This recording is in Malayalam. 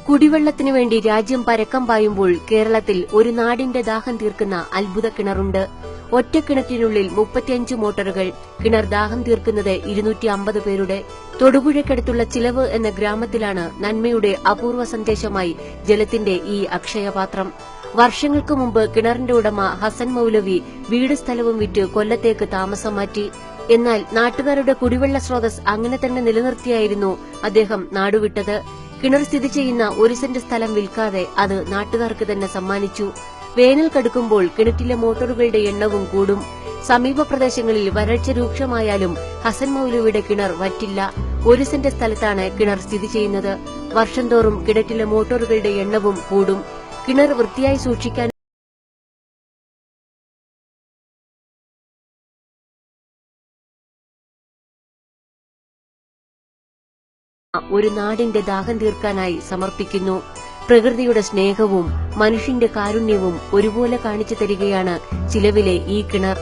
കുടിവെള്ളത്തിനു വേണ്ടി രാജ്യം പരക്കം പായുമ്പോൾ കേരളത്തിൽ ഒരു നാടിന്റെ ദാഹം തീർക്കുന്ന അത്ഭുത കിണറുണ്ട്. ഒറ്റ കിണറ്റിനുള്ളിൽ 35 മോട്ടോറുകൾ. കിണർ ദാഹം തീർക്കുന്നത് 250 പേരുടെ. തൊടുപുഴയ്ക്കടുത്തുള്ള ചിലവ് എന്ന ഗ്രാമത്തിലാണ് നന്മയുടെ അപൂർവ സന്ദേശമായി ജലത്തിന്റെ ഈ അക്ഷയപാത്രം. വർഷങ്ങൾക്ക് മുമ്പ് കിണറിന്റെ ഉടമ ഹസൻ മൌലവി വീട് സ്ഥലവും വിറ്റ് കൊല്ലത്തേക്ക് താമസം മാറ്റി. എന്നാൽ നാട്ടുകാരുടെ കുടിവെള്ള സ്രോതസ് അങ്ങനെ തന്നെ നിലനിർത്തിയായിരുന്നു അദ്ദേഹം നാടുവിട്ടത്. കിണർ സ്ഥിതി ചെയ്യുന്ന 1 സെന്റ് സ്ഥലം വിൽക്കാതെ അത് നാട്ടുകാർക്ക് തന്നെ സമ്മാനിച്ചു. വേനൽ കടുക്കുമ്പോൾ കിണറ്റിലെ മോട്ടോറുകളുടെ എണ്ണവും കൂടും. സമീപ പ്രദേശങ്ങളിൽ വരൾച്ച രൂക്ഷമായാലും ഹസൻ മൌലവിയുടെ കിണർ വറ്റില്ല. 1 സെന്റ് സ്ഥലത്താണ് കിണർ സ്ഥിതി ചെയ്യുന്നത്. വർഷം തോറും കിണറ്റിലെ മോട്ടോറുകളുടെ എണ്ണവും കൂടും. കിണർ വൃത്തിയായി സൂക്ഷിക്കാൻ ഒരു നാടിന്റെ ദാഹം തീർക്കാനായി സമർപ്പിക്കുന്നു. പ്രകൃതിയുടെ സ്നേഹവും മനുഷ്യന്റെ കാരുണ്യവും ഒരുപോലെ കാണിച്ചു തരികയാണ് ചിലവിലെ ഈ കിണർ.